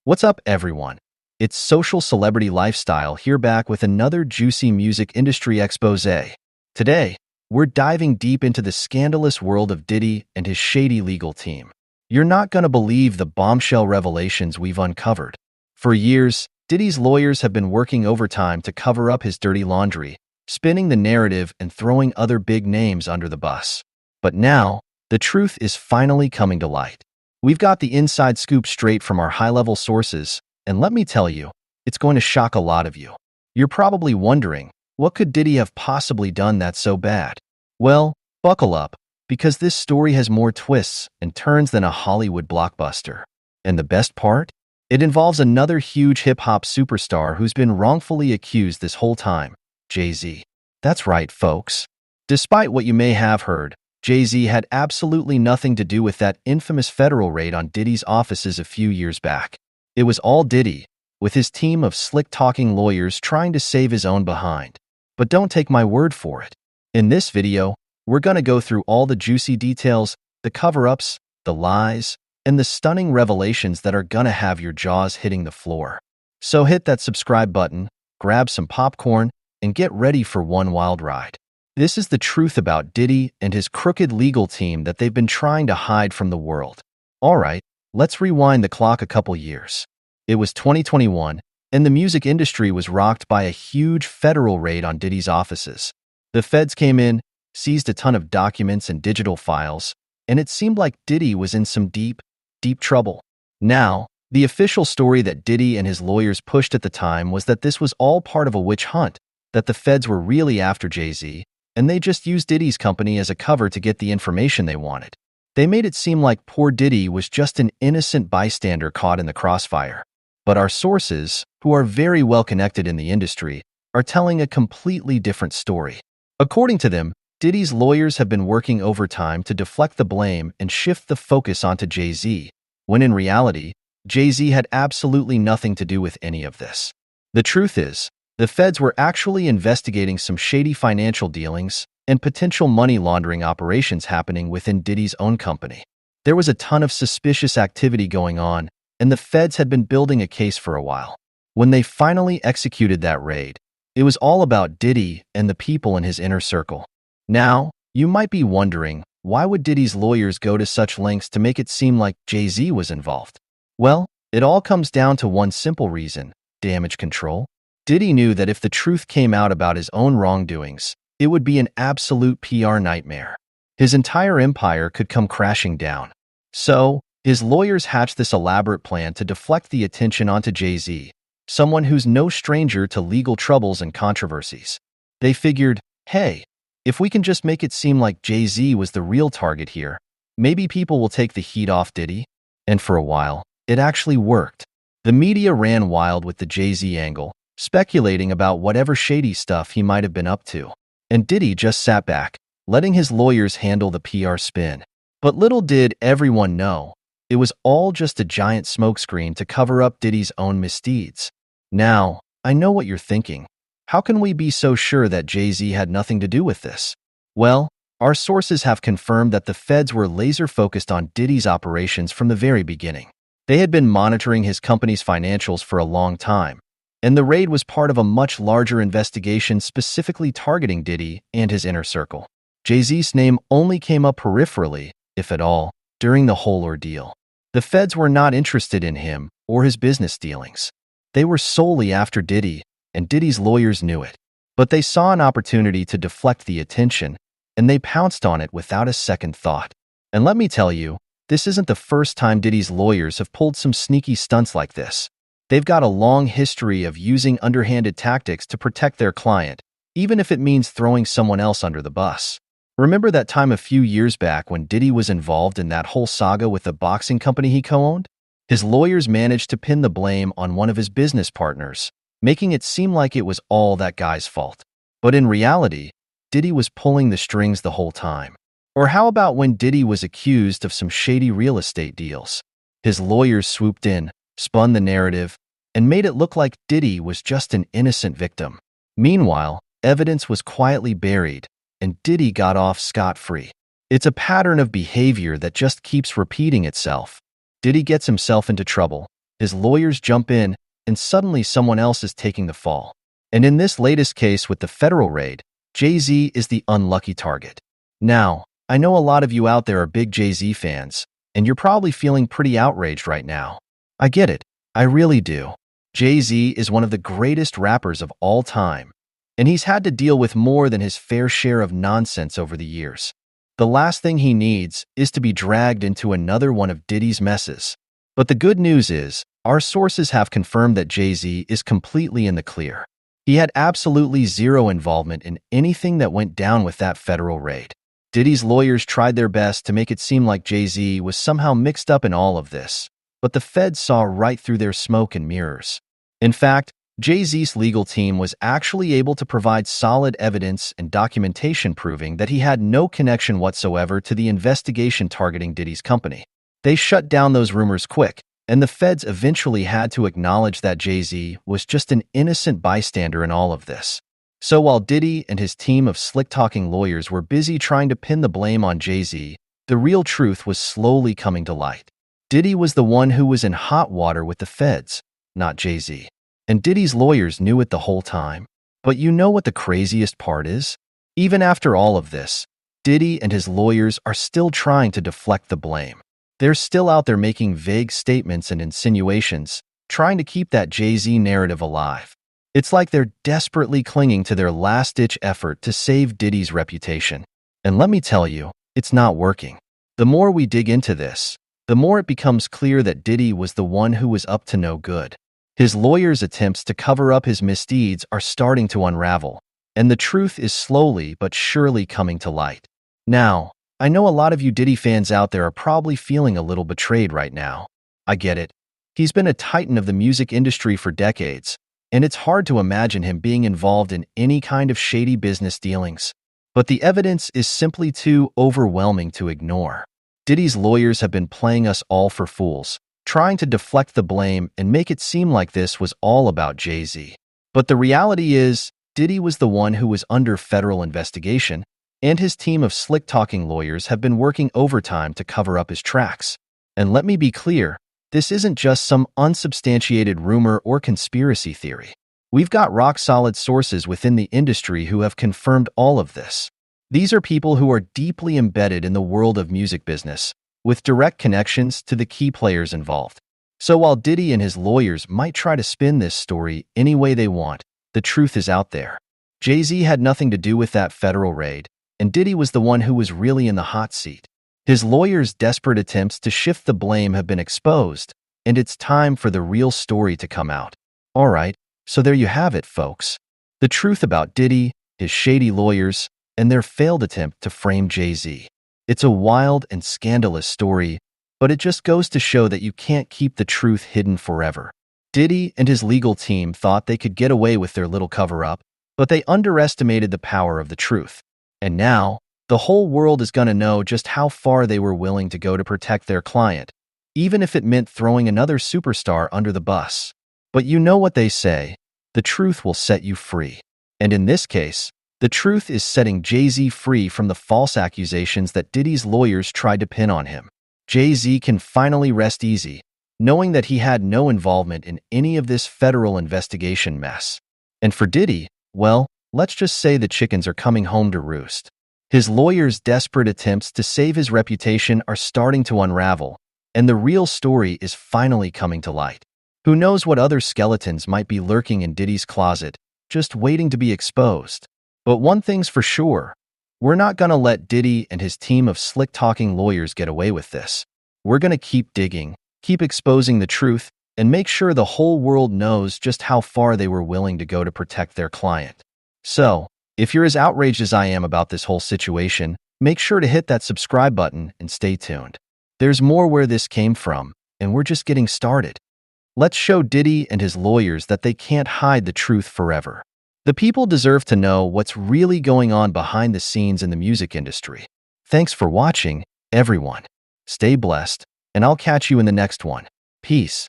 What's up, everyone? It's Social Celebrity Lifestyle here back with another juicy music industry expose. Today, we're diving deep into the scandalous world of Diddy and his shady legal team. You're not going to believe the bombshell revelations we've uncovered. For years, Diddy's lawyers have been working overtime to cover up his dirty laundry, spinning the narrative and throwing other big names under the bus. But now, the truth is finally coming to light. We've got the inside scoop straight from our high-level sources, and let me tell you, it's going to shock a lot of you. You're probably wondering, what could Diddy have possibly done that's so bad? Well, buckle up, because this story has more twists and turns than a Hollywood blockbuster. And the best part? It involves another huge hip-hop superstar who's been wrongfully accused this whole time, Jay-Z. That's right, folks. Despite what you may have heard, Jay-Z had absolutely nothing to do with that infamous federal raid on Diddy's offices a few years back. It was all Diddy, with his team of slick-talking lawyers trying to save his own behind. But don't take my word for it. In this video, we're going to go through all the juicy details, the cover-ups, the lies, and the stunning revelations that are going to have your jaws hitting the floor. So hit that subscribe button, grab some popcorn, and get ready for one wild ride. This is the truth about Diddy and his crooked legal team that they've been trying to hide from the world. All right, let's rewind the clock a couple years. It was 2021, and the music industry was rocked by a huge federal raid on Diddy's offices. The feds came in, seized a ton of documents and digital files, and it seemed like Diddy was in some deep trouble. Now, the official story that Diddy and his lawyers pushed at the time was that this was all part of a witch hunt, that the feds were really after Jay-Z, and they just used Diddy's company as a cover to get the information they wanted. They made it seem like poor Diddy was just an innocent bystander caught in the crossfire. But our sources, who are very well connected in the industry, are telling a completely different story. According to them, Diddy's lawyers have been working overtime to deflect the blame and shift the focus onto Jay-Z, when in reality, Jay-Z had absolutely nothing to do with any of this. The truth is, the feds were actually investigating some shady financial dealings and potential money laundering operations happening within Diddy's own company. There was a ton of suspicious activity going on, and the feds had been building a case for a while. When they finally executed that raid, it was all about Diddy and the people in his inner circle. Now, you might be wondering, why would Diddy's lawyers go to such lengths to make it seem like Jay-Z was involved? Well, it all comes down to one simple reason: damage control. Diddy knew that if the truth came out about his own wrongdoings, it would be an absolute PR nightmare. His entire empire could come crashing down. So, his lawyers hatched this elaborate plan to deflect the attention onto Jay-Z, someone who's no stranger to legal troubles and controversies. They figured, hey, if we can just make it seem like Jay-Z was the real target here, maybe people will take the heat off Diddy. And for a while, it actually worked. The media ran wild with the Jay-Z angle, speculating about whatever shady stuff he might have been up to. And Diddy just sat back, letting his lawyers handle the PR spin. But little did everyone know, it was all just a giant smokescreen to cover up Diddy's own misdeeds. Now, I know what you're thinking. How can we be so sure that Jay-Z had nothing to do with this? Well, our sources have confirmed that the feds were laser-focused on Diddy's operations from the very beginning. They had been monitoring his company's financials for a long time, and the raid was part of a much larger investigation specifically targeting Diddy and his inner circle. Jay-Z's name only came up peripherally, if at all, during the whole ordeal. The feds were not interested in him or his business dealings. They were solely after Diddy, and Diddy's lawyers knew it. But they saw an opportunity to deflect the attention, and they pounced on it without a second thought. And let me tell you, this isn't the first time Diddy's lawyers have pulled some sneaky stunts like this. They've got a long history of using underhanded tactics to protect their client, even if it means throwing someone else under the bus. Remember that time a few years back when Diddy was involved in that whole saga with the boxing company he co-owned? His lawyers managed to pin the blame on one of his business partners, making it seem like it was all that guy's fault. But in reality, Diddy was pulling the strings the whole time. Or how about when Diddy was accused of some shady real estate deals? His lawyers swooped in, spun the narrative, and made it look like Diddy was just an innocent victim. Meanwhile, evidence was quietly buried, and Diddy got off scot-free. It's a pattern of behavior that just keeps repeating itself. Diddy gets himself into trouble, his lawyers jump in, and suddenly someone else is taking the fall. And in this latest case with the federal raid, Jay-Z is the unlucky target. Now, I know a lot of you out there are big Jay-Z fans, and you're probably feeling pretty outraged right now. I get it. I really do. Jay-Z is one of the greatest rappers of all time, and he's had to deal with more than his fair share of nonsense over the years. The last thing he needs is to be dragged into another one of Diddy's messes. But the good news is, our sources have confirmed that Jay-Z is completely in the clear. He had absolutely zero involvement in anything that went down with that federal raid. Diddy's lawyers tried their best to make it seem like Jay-Z was somehow mixed up in all of this, but the feds saw right through their smoke and mirrors. In fact, Jay-Z's legal team was actually able to provide solid evidence and documentation proving that he had no connection whatsoever to the investigation targeting Diddy's company. They shut down those rumors quick, and the feds eventually had to acknowledge that Jay-Z was just an innocent bystander in all of this. So while Diddy and his team of slick-talking lawyers were busy trying to pin the blame on Jay-Z, the real truth was slowly coming to light. Diddy was the one who was in hot water with the feds, not Jay-Z. And Diddy's lawyers knew it the whole time. But you know what the craziest part is? Even after all of this, Diddy and his lawyers are still trying to deflect the blame. They're still out there making vague statements and insinuations, trying to keep that Jay-Z narrative alive. It's like they're desperately clinging to their last-ditch effort to save Diddy's reputation. And let me tell you, it's not working. The more we dig into this, the more it becomes clear that Diddy was the one who was up to no good. His lawyers' attempts to cover up his misdeeds are starting to unravel, and the truth is slowly but surely coming to light. Now, I know a lot of you Diddy fans out there are probably feeling a little betrayed right now. I get it. He's been a titan of the music industry for decades, and it's hard to imagine him being involved in any kind of shady business dealings. But the evidence is simply too overwhelming to ignore. Diddy's lawyers have been playing us all for fools, trying to deflect the blame and make it seem like this was all about Jay-Z. But the reality is, Diddy was the one who was under federal investigation, and his team of slick-talking lawyers have been working overtime to cover up his tracks. And let me be clear, this isn't just some unsubstantiated rumor or conspiracy theory. We've got rock-solid sources within the industry who have confirmed all of this. These are people who are deeply embedded in the world of music business, with direct connections to the key players involved. So while Diddy and his lawyers might try to spin this story any way they want, the truth is out there. Jay-Z had nothing to do with that federal raid, and Diddy was the one who was really in the hot seat. His lawyers' desperate attempts to shift the blame have been exposed, and it's time for the real story to come out. Alright, so there you have it, folks. The truth about Diddy, his shady lawyers, and their failed attempt to frame Jay-Z. It's a wild and scandalous story, but it just goes to show that you can't keep the truth hidden forever. Diddy and his legal team thought they could get away with their little cover-up, but they underestimated the power of the truth. And now, the whole world is gonna know just how far they were willing to go to protect their client, even if it meant throwing another superstar under the bus. But you know what they say, the truth will set you free. And in this case, the truth is setting Jay-Z free from the false accusations that Diddy's lawyers tried to pin on him. Jay-Z can finally rest easy, knowing that he had no involvement in any of this federal investigation mess. And for Diddy, well, let's just say the chickens are coming home to roost. His lawyers' desperate attempts to save his reputation are starting to unravel, and the real story is finally coming to light. Who knows what other skeletons might be lurking in Diddy's closet, just waiting to be exposed. But one thing's for sure, we're not gonna let Diddy and his team of slick-talking lawyers get away with this. We're gonna keep digging, keep exposing the truth, and make sure the whole world knows just how far they were willing to go to protect their client. So, if you're as outraged as I am about this whole situation, make sure to hit that subscribe button and stay tuned. There's more where this came from, and we're just getting started. Let's show Diddy and his lawyers that they can't hide the truth forever. The people deserve to know what's really going on behind the scenes in the music industry. Thanks for watching, everyone. Stay blessed, and I'll catch you in the next one. Peace.